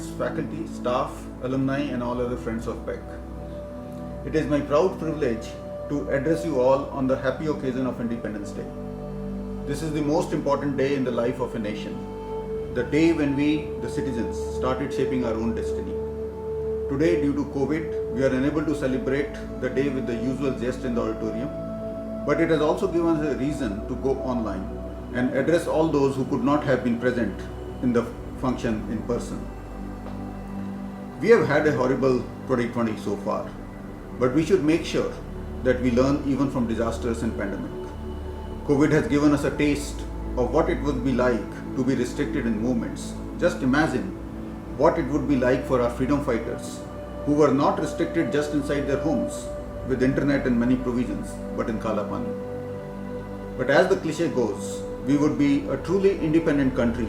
students, faculty, staff, alumni, and all other friends of PEC. It is my proud privilege to address you all on the happy occasion of Independence Day. This is the most important day in the life of a nation, the day when we, the citizens, started shaping our own destiny. Today, due to COVID, we are unable to celebrate the day with the usual zest in the auditorium, but it has also given us a reason to go online and address all those who could not have been present in the function in person. We have had a horrible 2020 so far, but we should make sure that we learn even from disasters and pandemic. COVID has given us a taste of what it would be like to be restricted in movements. Just imagine what it would be like for our freedom fighters who were not restricted just inside their homes with internet and many provisions, but in Kala Pani. But as the cliche goes, we would be a truly independent country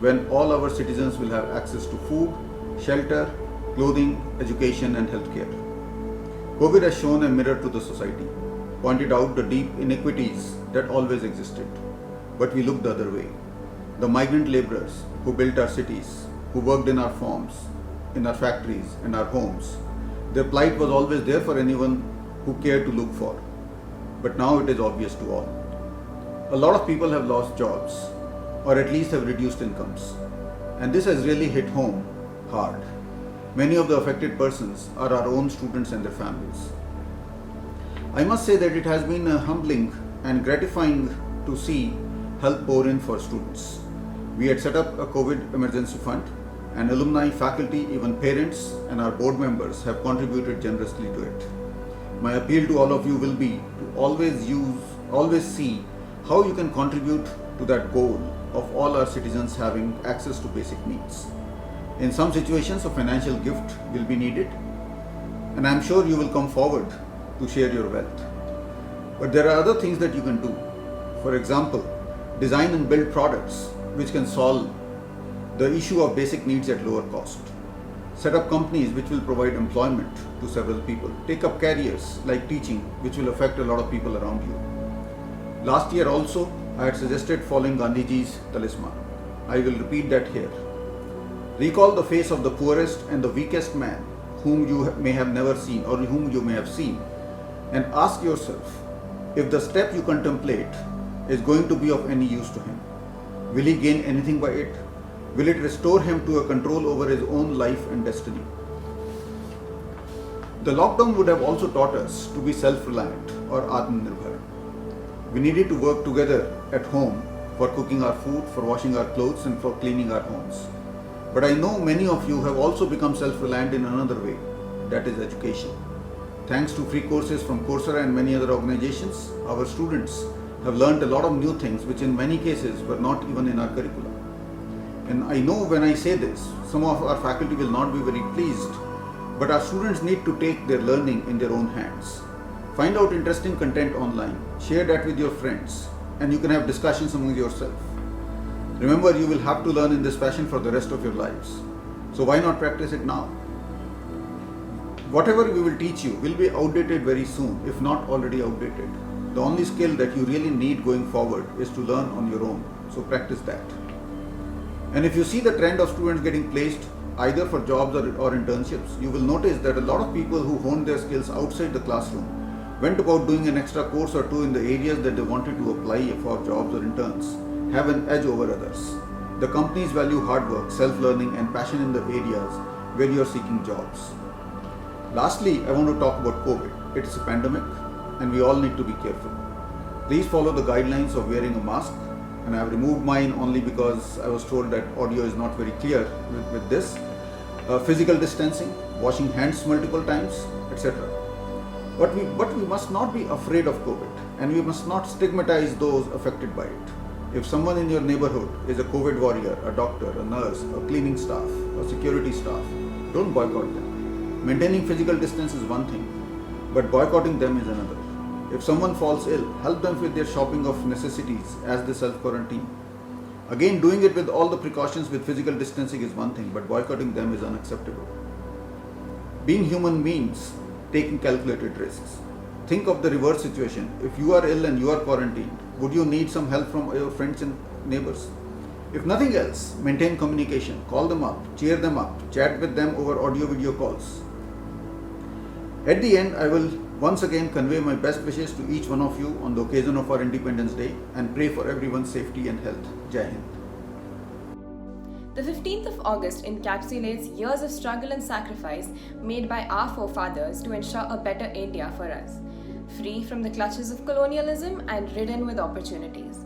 when all our citizens will have access to food, shelter, clothing, education and healthcare. COVID has shown a mirror to the society, pointed out the deep inequities that always existed. But we looked the other way. The migrant laborers who built our cities, who worked in our farms, in our factories and our homes, their plight was always there for anyone who cared to look for. But now it is obvious to all. A lot of people have lost jobs, or at least have reduced incomes. And this has really hit home hard. Many of the affected persons are our own students and their families. I must say that it has been humbling and gratifying to see help pour in for students. We had set up a COVID emergency fund, and alumni, faculty, even parents and our board members have contributed generously to it. My appeal to all of you will be to always see how you can contribute to that goal of all our citizens having access to basic needs. In some situations, a financial gift will be needed, and I am sure you will come forward to share your wealth. But there are other things that you can do. For example, design and build products which can solve the issue of basic needs at lower cost. Set up companies which will provide employment to several people. Take up careers like teaching, which will affect a lot of people around you. Last year also, I had suggested following Gandhiji's talisman. I will repeat that here. Recall the face of the poorest and the weakest man whom you may have never seen or whom you may have seen, and ask yourself if the step you contemplate is going to be of any use to him. Will he gain anything by it? Will it restore him to a control over his own life and destiny? The lockdown would have also taught us to be self-reliant or Atmanirbhar. We needed to work together at home for cooking our food, for washing our clothes and for cleaning our homes. But I know many of you have also become self-reliant in another way, that is education. Thanks to free courses from Coursera and many other organizations, our students have learned a lot of new things which in many cases were not even in our curriculum. And I know when I say this, some of our faculty will not be very pleased, but our students need to take their learning in their own hands. Find out interesting content online, share that with your friends, and you can have discussions among yourself. Remember, you will have to learn in this fashion for the rest of your lives. So why not practice it now? Whatever we will teach you will be outdated very soon, if not already outdated. The only skill that you really need going forward is to learn on your own. So practice that. And if you see the trend of students getting placed either for jobs or internships, you will notice that a lot of people who honed their skills outside the classroom went about doing an extra course or two in the areas that they wanted to apply for jobs or interns, have an edge over others. The companies value hard work, self-learning and passion in the areas where you are seeking jobs. Lastly, I want to talk about COVID. It is a pandemic and we all need to be careful. Please follow the guidelines of wearing a mask, and I have removed mine only because I was told that audio is not very clear with this. Physical distancing, washing hands multiple times, etc. But we must not be afraid of COVID, and we must not stigmatize those affected by it. If someone in your neighborhood is a COVID warrior, a doctor, a nurse, a cleaning staff, a security staff, don't boycott them. Maintaining physical distance is one thing, but boycotting them is another. If someone falls ill, help them with their shopping of necessities as they self-quarantine. Again, doing it with all the precautions with physical distancing is one thing, but boycotting them is unacceptable. Being human means taking calculated risks. Think of the reverse situation. If you are ill and you are quarantined, would you need some help from your friends and neighbors? If nothing else, maintain communication, call them up, cheer them up, chat with them over audio-video calls. At the end, I will once again convey my best wishes to each one of you on the occasion of our Independence Day and pray for everyone's safety and health. Jai Hind. The 15th of August encapsulates years of struggle and sacrifice made by our forefathers to ensure a better India for us, free from the clutches of colonialism and ridden with opportunities.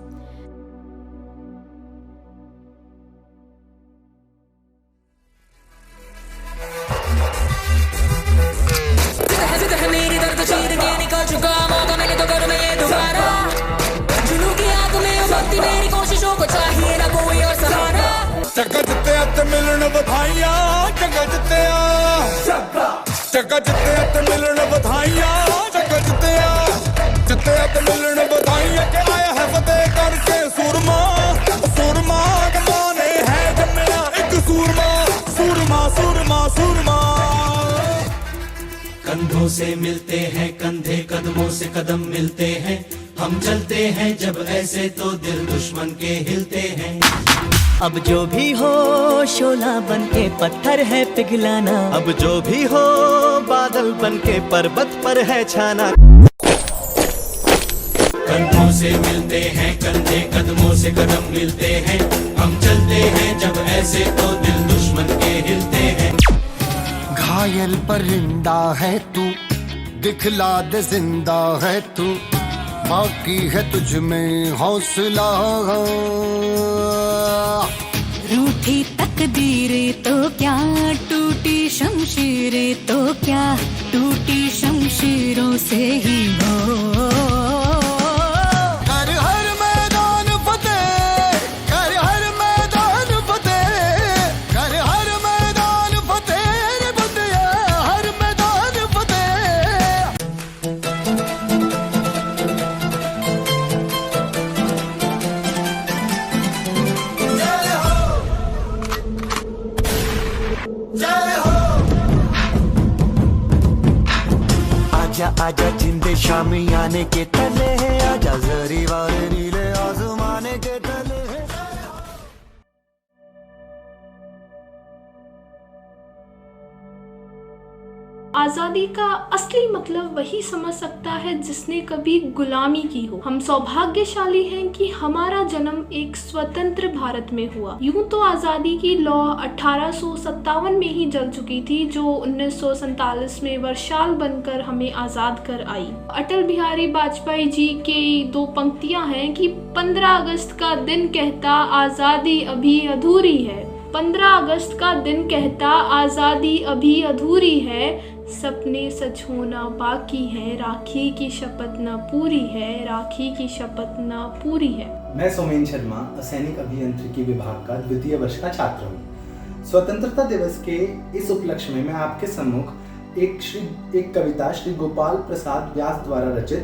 ਚੱਕਾ ਜਿੱਤਿਆ ਤੇ ਮਿਲਣ ਵਧਾਈਆਂ ਚੱਕਾ ਜਿੱਤਿਆ ਤੇ ਮਿਲਣ ਵਧਾਈਆਂ ਚੱਕਾ ਜਿੱਤਿਆ ਤੇ ਮਿਲਣ ਵਧਾਈਆਂ ਕਿ ਆਇਆ ਹੈ ਫਤਿਹ ਕਰਕੇ ਸੂਰਮਾ ਕਮਾਨੇ ਹੈ ਜੰਮਿਆ ਇੱਕ ਸੂਰਮਾ कंधों से मिलते हैं कंधे कदमों से कदम मिलते हैं हम चलते हैं जब ऐसे तो दिल दुश्मन के हिलते हैं अब जो भी हो शोला बन के पत्थर है पिघलाना अब जो भी हो बादल बन के पर्वत पर है छाना कंधों से मिलते हैं कंधे कदमों से कदम मिलते हैं हम चलते हैं जब ऐसे तो दिल दुश्मन के हिलते हैं घायल परिंदा है तू दिखला दे जिंदा है तू बाकी है तुझ में हौसला रूठी तकदीर तो क्या टूटी शमशीरें तो क्या टूटी शमशीरों से ही हो कर हर मैदान फतेह कर हर मैदान फतेह कर हर मैदान फतेह रे बंदिया हर मैदान फतेह आजा जिंदे शामी आने के तले है आजा जरी वाले नीले आसमाने के तले है आज़ादी का असली मतलब वही समझ सकता है जिसने कभी गुलामी की हो। हम सौभाग्यशाली हैं कि हमारा जन्म एक स्वतंत्र भारत में हुआ। यूं तो आज़ादी की लौ 1857 में ही जल चुकी थी, जो 1947 में वर्षाल बनकर हमें आज़ाद कर आई। अटल बिहारी वाजपेयी जी के दो पंक्तियां हैं कि 15 अगस्त का दिन कहता आज़ादी अभी अधूरी है। 15 अगस्त का दिन कहता आज़ादी अभी अधूरी है, सपने सच होना बाकी है, राखी की शपथ न पूरी है, राखी की शपथ न पूरी है। मैं सोमेन शर्मा असैनिक अभियांत्रिकी विभाग का द्वितीय वर्ष का छात्र हूँ। स्वतंत्रता दिवस के इस उपलक्ष्य में मैं आपके सम्मुख एक कविता श्री गोपाल प्रसाद व्यास द्वारा रचित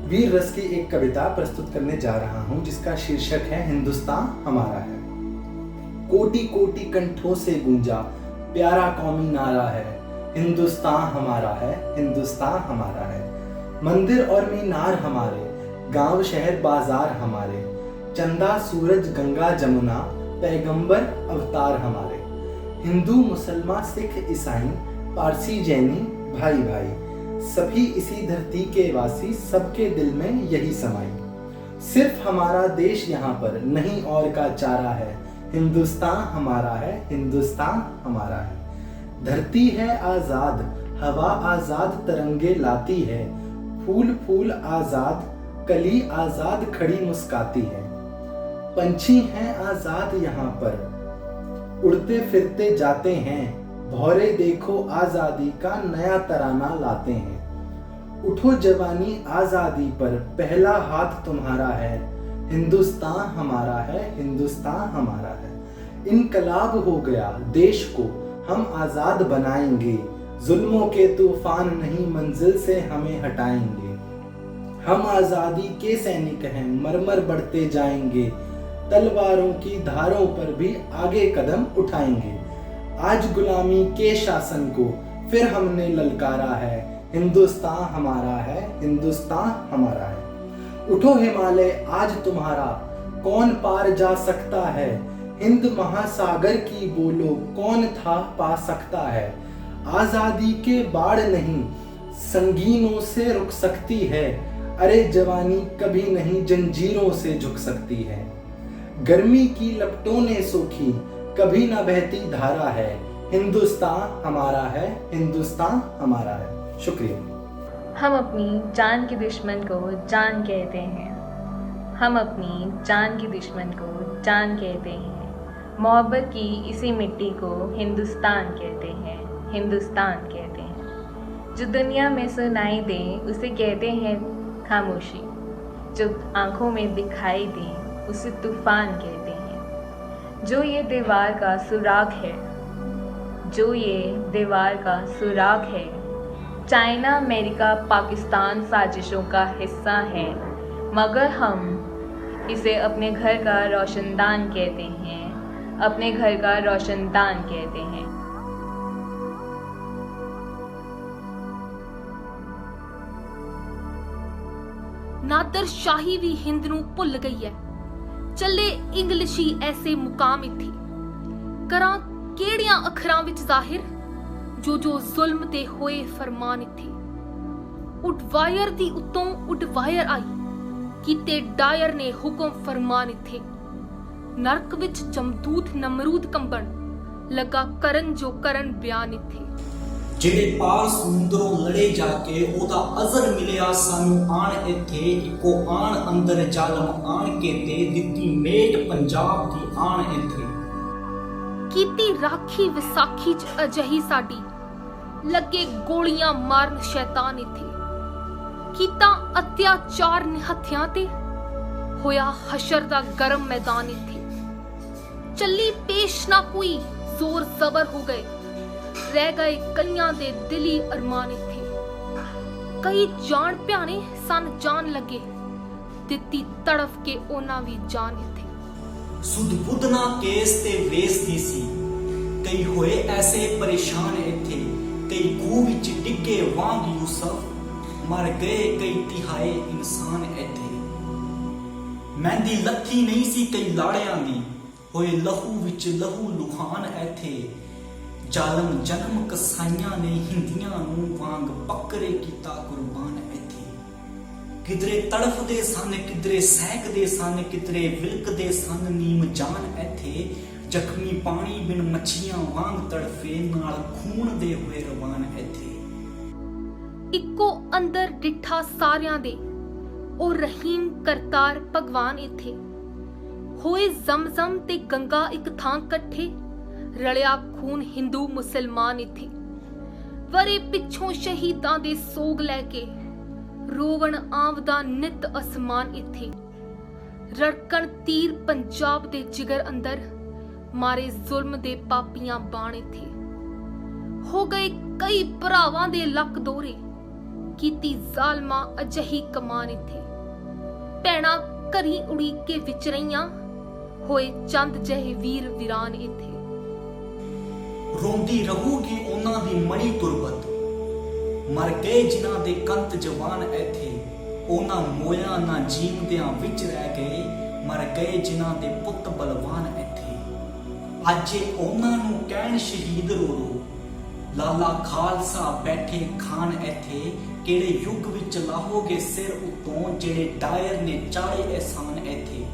वीर रस की एक कविता प्रस्तुत करने जा रहा हूँ, जिसका शीर्षक है हिंदुस्तान हमारा है। कोटि कोटि कंठों से गूंजा प्यारा कौमी नारा है, हिंदुस्तान हमारा है, हिंदुस्तान हमारा है। मंदिर और मीनार हमारे, गांव शहर बाजार हमारे, चंदा सूरज गंगा जमुना पैगंबर अवतार हमारे। हिंदू मुसलमान सिख ईसाई पारसी जैनी भाई भाई, सभी इसी धरती के वासी, सबके दिल में यही समाई। सिर्फ हमारा देश यहाँ पर नहीं और का चारा है, हिंदुस्तान हमारा है, हिंदुस्तान हमारा है। धरती है आजाद, हवा आजाद तरंगे लाती है, फूल फूल आजाद कली आजाद खड़ी मुस्काती है। पंछी हैं आजाद यहाँ पर, उड़ते फिरते जाते हैं, भौरे देखो आजादी का नया तराना लाते हैं। उठो जवानी आजादी पर, पहला हाथ तुम्हारा है, हिंदुस्तान हमारा है, हिंदुस्तान हमारा है। इनकलाब हो गया देश को हम आजाद बनाएंगे, जुल्मों के तूफान नहीं मंजिल से हमें हटाएंगे। हम आजादी के सैनिक हैं, मरमर बढ़ते जाएंगे, तलवारों की धारों पर भी आगे कदम उठाएंगे। आज गुलामी के शासन को फिर हमने ललकारा है, हिंदुस्तान हमारा है, हिंदुस्तान हमारा है। उठो हिमालय आज तुम्हारा, कौन पार जा सकता है, हिंद महासागर की बोलो कौन था पा सकता है। आजादी के बाढ़ नहीं संगीनों से रुक सकती है, अरे जवानी कभी नहीं जंजीरों से झुक सकती है। गर्मी की लपटों ने सोखी कभी ना बहती धारा है, हिंदुस्तान हमारा है, हिंदुस्तान हमारा है। शुक्रिया। हम अपनी जान के दुश्मन को जान कहते हैं, हम अपनी जान के दुश्मन को जान कहते हैं। मोहब्बत की इसी मिट्टी को हिंदुस्तान कहते हैं, हिंदुस्तान कहते हैं। जो दुनिया में सुनाई दे उसे कहते हैं खामोशी, जो आंखों में दिखाई दे उसे तूफान कहते हैं। जो ये दीवार का सुराग है, जो ये दीवार का सुराग है, चाइना अमेरिका पाकिस्तान साजिशों का हिस्सा है, मगर हम इसे अपने घर का रोशनदान कहते हैं, अपने घर का रोशनदान कहते हैं। ਨਾਦਰ ਸ਼ਾਹੀ ਵੀ ਹਿੰਦ ਨੂੰ ਭੁੱਲ ਗਈ ਹੈ, ਚੱਲੇ ਇੰਗਲਿਸ਼ੀ ਐਸੇ ਮੁਕਾਮ ਇੱਥੇ। ਕਰਾਂ ਕਿਹੜੀਆਂ ਅੱਖਰਾਂ ਵਿੱਚ ਜ਼ਾਹਿਰ ਜੋ ਜ਼ੁਲਮ ਤੇ ਹੋਏ ਫਰਮਾਨ ਇੱਥੇ। ਉਡਵਾਇਰ ਦੀ ਉਤੋਂ ਉਡਵਾਇਰ ਆਈ, ਕੀਤੇ ਡਾਇਰ ਨੇ ਹੁਕਮ ਫਰਮਾਨ ਇੱਥੇ। ਨਰਕ ਵਿੱਚ ਜਮਦੂਤ ਨਮਰੂਦ ਕੰਬਣ ਲੱਗਾ ਕਰਨ ਜੋ ਕਰਨ ਬਿਆਨ ਇੱਥੇ। ਜਿਹੜੇ ਪਾਰ ਸਮੁੰਦਰੋਂ ਲੜੇ ਜਾ ਕੇ ਉਹਦਾ ਅਜ਼ਰ ਮਿਲਿਆ ਸਾਨੂੰ ਆਣ ਇੱਥੇ। ਇੱਕੋ ਆਣ ਅੰਦਰ ਜ਼ਾਲਮ ਆਣ ਕੇ ਤੇ ਦਿੱਤੀ ਮੇਟ ਪੰਜਾਬ ਦੀ ਆਣ ਇੱਥੇ। ਕੀਤੀ ਰਾਖੀ ਵਿਸਾਖੀ ਚ ਅਜਹੀ ਸਾਡੀ, ਲੱਗੇ ਗੋਲੀਆਂ ਮਾਰਨ ਸ਼ੈਤਾਨ ਇੱਥੇ। ਕੀਤਾ ਅਤਿਆਚਾਰ ਨਿਹੱਥਿਆਂ ਤੇ, ਹੋਇਆ ਹਸ਼ਰ ਦਾ ਗਰਮ ਮੈਦਾਨ ਇੱਥੇ। ਚੱਲੀ ਪੇਸ਼ ਨਾ ਕੋਈ ਜ਼ੋਰ ਜ਼ਬਰ ਹੋ ਗਏ, ਰਹਿ ਗਏ ਕਈਆਂ ਦੇ ਦਿਲੀ ਅਰਮਾਨ ਇੱਥੇ। ਕਈ ਜਾਣ ਭਿਆਣੇ ਸਨ ਜਾਣ ਲੱਗੇ, ਦਿੱਤੀ ਤੜਫ ਕੇ ਉਹਨਾਂ ਵੀ ਜਾਨ ਇੱਥੇ। ਸੁਧ ਬੁੱਧ ਨਾ ਕੇਸ ਤੇ ਵੇਸਦੀ ਸੀ, ਕਈ ਹੋਏ ਐਸੇ ਪਰੇਸ਼ਾਨ ਇੱਥੇ। ਕਈ ਖੂਹ ਵਿੱਚ ਡਿੱਗੇ ਵਾਂਗ ਯੂਸਫ, ਮਰ ਗਏ ਕਈ ਤਿਹਾਏ ਇਨਸਾਨ ਇੱਥੇ। ਮਹਿੰਦੀ ਲੱਥੀ ਨਹੀਂ ਸੀ ਕਈ ਲਾੜਿਆਂ ਦੀ, ਹੋਏ ਲਹੂ ਵਿੱਚ ਲਹੂ ਲੁਹਾਨ ਇੱਥੇ। ਜ਼ਾਲਮ ਜਨਮ ਕਸਾਈਆਂ ਨੇ ਹਿੰਦੀਆਂ ਨੂੰ ਵਾਂਗ ਬੱਕਰੇ ਕੀਤਾ ਕੁਰਬਾਨ ਇੱਥੇ। ਕਿਧਰੇ ਤੜਫਦੇ ਸਨ, ਕਿਧਰੇ ਸਹਿਕਦੇ ਸਨ, ਕਿਧਰੇ ਵਿਲਕਦੇ ਸਨ ਨੀਮ ਜਾਨ ਇੱਥੇ। ਜ਼ਖਮੀ ਪਾਣੀ ਬਿਨ ਮੱਛੀਆਂ ਵਾਂਗ ਤੜਫੇ, ਨਾਲ ਖੂਨ ਦੇ ਹੋਏ ਰਵਾਨ ਇੱਥੇ। ਇੱਕੋ ਅੰਦਰ ਡਿੱਠਾ ਸਾਰਿਆਂ ਦੇ, ਉਹ ਰਹੀਮ ਕਰਤਾਰ ਭਗਵਾਨ ਇੱਥੇ। ਹੋਏ ਜ਼ਮਜ਼ਮ ਤੇ ਗੰਗਾ ਇੱਕ ਥਾਂ ਇਕੱਠੇ, ਰਲਿਆ ਖੂਨ ਹਿੰਦੂ ਮੁਸਲਮਾਨ ਇੱਥੇ। ਵਰੇ ਪਿੱਛੋਂ ਸ਼ਹੀਦਾਂ ਦੇ ਸੋਗ ਲੈ ਕੇ, ਰੋਵਣ ਆਵਦਾ ਨਿਤ ਅਸਮਾਨ ਇੱਥੇ। ਰੜਕਣ ਤੀਰ ਪੰਜਾਬ ਦੇ ਜਿਗਰ ਅੰਦਰ, ਮਾਰੇ ਜ਼ੁਲਮ ਦੇ ਪਾਪੀਆਂ ਬਾਣ ਇੱਥੇ। ਹੋ ਗਏ ਕਈ ਭਰਾਵਾਂ ਦੇ ਲੱਕ ਦੋਰੇ, ਕੀਤੀ ਜ਼ਾਲਮਾਂ ਅਜਹੀ ਕਮਾਨ ਇੱਥੇ। ਭੈਣਾਂ ਘਰੀ ਉਡੀਕ ਕੇ ਵਿਚ ਰਹੀਆਂ, ਹੋਏ ਚੰਦ ਜਿਹੇ ਵੀਰ ਵੀਰਾਨ ਇੱਥੇ। ਰੋਂਦੀ ਰਹੂਗੀ ਉਹਨਾਂ ਦੀ ਮਣੀ ਤੁਰਬਤ, ਮਰ ਗਏ ਜਿਨ੍ਹਾਂ ਦੇ ਕੰਤ ਜਵਾਨ ਇੱਥੇ। ਉਹਨਾਂ ਮੋਇਆ ਨਾ ਜੀਵਦਿਆਂ ਵਿੱਚ ਰਹਿ ਗਏ, ਮਰ ਗਏ ਜਿਨ੍ਹਾਂ ਦੇ ਪੁੱਤ ਬਲਵਾਨ ਇੱਥੇ। ਅੱਜ ਉਹਨਾਂ ਨੂੰ ਕਹਿਣ ਸ਼ਹੀਦ ਰੋ ਰੋ, ਲਾਲਾ ਖਾਲਸਾ ਬੈਠੇ ਖਾਨ ਇੱਥੇ। ਕਿਹੜੇ ਯੁੱਗ ਵਿੱਚ ਲਾਹੋਗੇ ਸਿਰ ਉਤੋਂ, ਜਿਹੜੇ ਡਾਇਰ ਨੇ ਚਾੜੇ ਅਹਿਸਾਨ ਇੱਥੇ।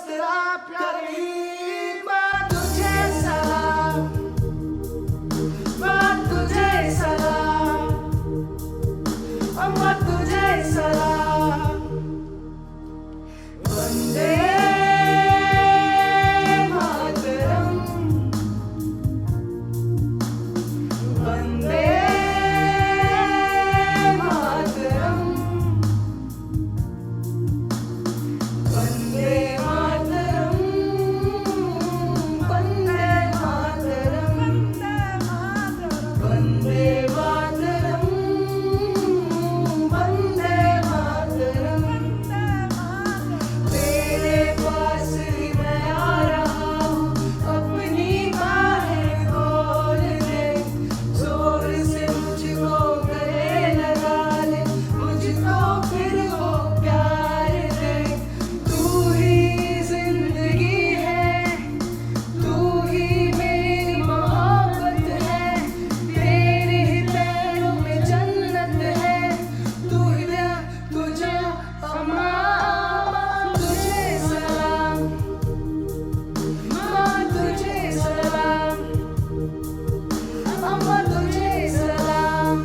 तेरा प्यारी माँ तुझे सलाम, माँ तुझे सलाम, अम्मा तुझे सलाम। वंदे मातरम, वंदे मातरम, वंदे मातरम, वंदे मातरम, वंदे मातरम, वंदे मातरम। तेरे पास ही मैं आ रहा हूँ, अपनी बाहें खोल दे, जोर से मुझको गले लगा ले, मुझको फिर वो प्यार दे। तू ही जिंदगी है, तू ही मेरी मोहब्बत है, तेरे ही पैरों में जन्नत है, तू ही दिया तुझे अम्मा, तुझे सलाम, माँ तुझे सलाम, अम्मा तुझे सलाम,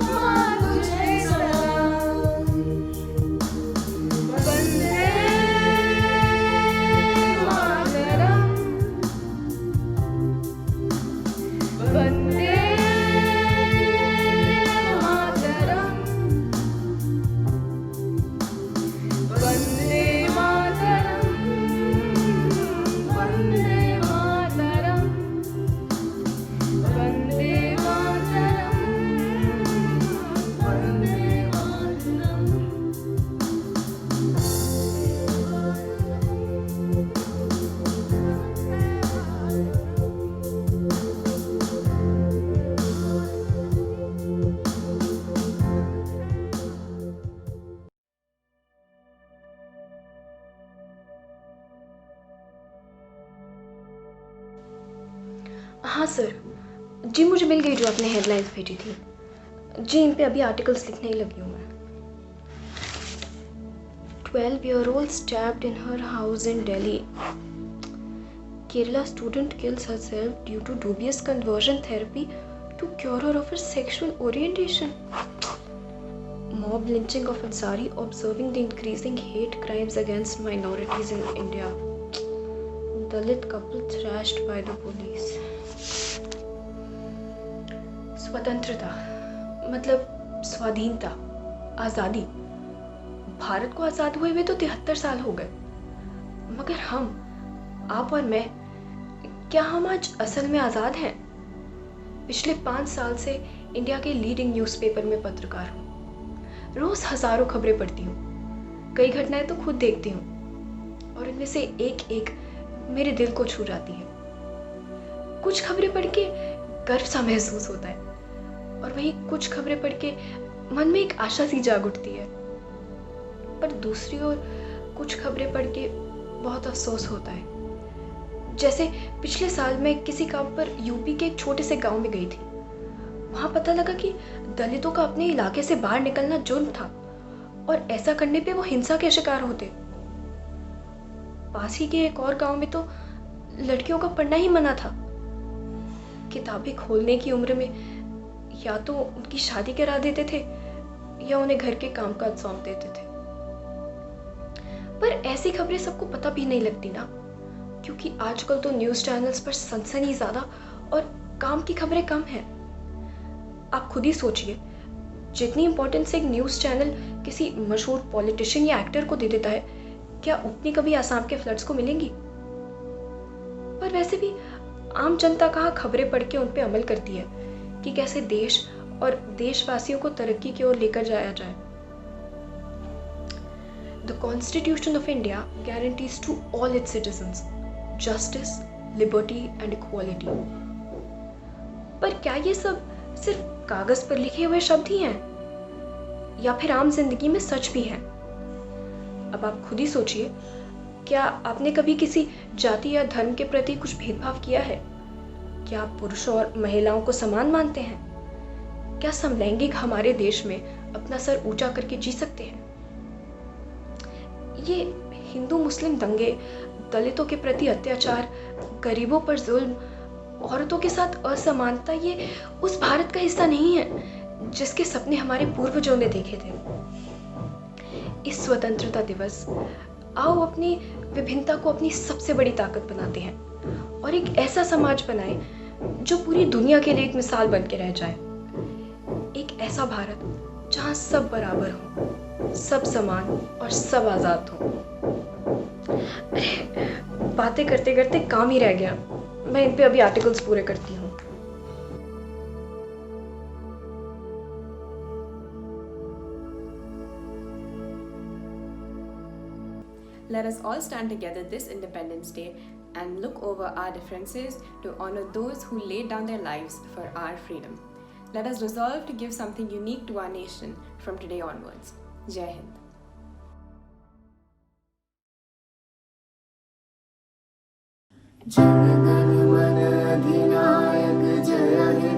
माँ तुझे सलाम। वंदे मातरम, वंदे मातरम, वंदे मातरम, वंदे मातरम, वंदे मातरम, वंदे मातरम। हाँ सर, जी मुझे मिल गई जो आपने हेडलाइंस भेजी थी। जी इन पे अभी आर्टिकल्स लिखने ही लगी हूँ मैं। 12-year-old stabbed in her house in Delhi. Kerala student kills herself due to dubious conversion therapy to cure her of her sexual orientation. Mob lynching of Ansari observing the increasing hate crimes against minorities in India. Dalit couple thrashed by the police. स्वतंत्रता मतलब स्वाधीनता, आज़ादी। भारत को आज़ाद हुए हुए तो 73 साल हो गए, मगर हम, आप और मैं, क्या हम आज असल में आज़ाद हैं? पिछले 5 साल से इंडिया के लीडिंग न्यूज़पेपर में पत्रकार हूँ। रोज़ हज़ारों खबरें पढ़ती हूँ, कई घटनाएं तो खुद देखती हूँ और इनमें से एक एक मेरे दिल को छू जाती है। कुछ खबरें पढ़ के गर्व सा महसूस होता है और वहीं कुछ खबरें पढ़ के मन में एक आशा सी जाग उठती है, पर दूसरी ओर कुछ खबरें पढ़ के बहुत अफसोस होता है। जैसे पिछले साल मैं किसी काम पर यूपी के एक छोटे से गांव में गई थी। वहां पता लगा कि दलितों का अपने इलाके से बाहर निकलना जुर्म था और ऐसा करने पे वो हिंसा के शिकार होते। पास ही के एक और गांव में तो लड़कियों का पढ़ना ही मना था। किताबें खोलने की उम्र में या तो उनकी शादी करा देते थे या उन्हें घर के कामकाज सौंप देते थे। पर ऐसी खबरें सबको पता भी नहीं लगती ना, क्योंकि आजकल तो न्यूज़ चैनल्स पर सनसनी ज़्यादा और काम की खबरें कम हैं। आप खुद ही सोचिए, जितनी इम्पोर्टेंस एक न्यूज़ चैनल किसी मशहूर पॉलिटिशियन या एक्टर को दे देता है, क्या उतनी कभी आसाम के फ्लड्स को मिलेंगी? पर वैसे भी आम जनता कहाँ खबरें पढ़ के उन पे अमल करती है कि कैसे देश और देशवासियों को तरक्की की ओर लेकर जाया जाए। The Constitution of India guarantees to all its citizens justice, liberty and equality. पर क्या ये सब सिर्फ कागज पर लिखे हुए शब्द ही हैं या फिर आम जिंदगी में सच भी हैं? अब आप खुद ही सोचिए, क्या आपने कभी किसी जाति या धर्म के प्रति कुछ भेदभाव किया है? क्या आप पुरुषों और महिलाओं को समान मानते हैं? क्या समलैंगिक हमारे देश में अपना सर ऊंचा करके जी सकते हैं? ये हिंदू मुस्लिम दंगे, दलितों के प्रति अत्याचार, गरीबों पर जुल्म, औरतों के साथ असमानता, ये उस भारत का हिस्सा नहीं है जिसके सपने हमारे पूर्वजों ने देखे थे। इस स्वतंत्रता दिवस आओ अपनी विभिन्नता को अपनी सबसे बड़ी ताकत बनाते हैं और एक ऐसा समाज बनाएं जो पूरी दुनिया के लिए एक मिसाल बन के रह जाए। एक ऐसा भारत जहां सब बराबर हो, सब समान और सब आजाद हो। अरे बातें करते करते काम ही रह गया। मैं इन पे अभी आर्टिकल्स पूरे करती हूँ। Let us all stand together this Independence Day and look over our differences to honor those who laid down their lives for our freedom. Let us resolve to give something unique to our nation from today onwards. Jai Hind. Jana Gana मन अधिनायक जय हिंद।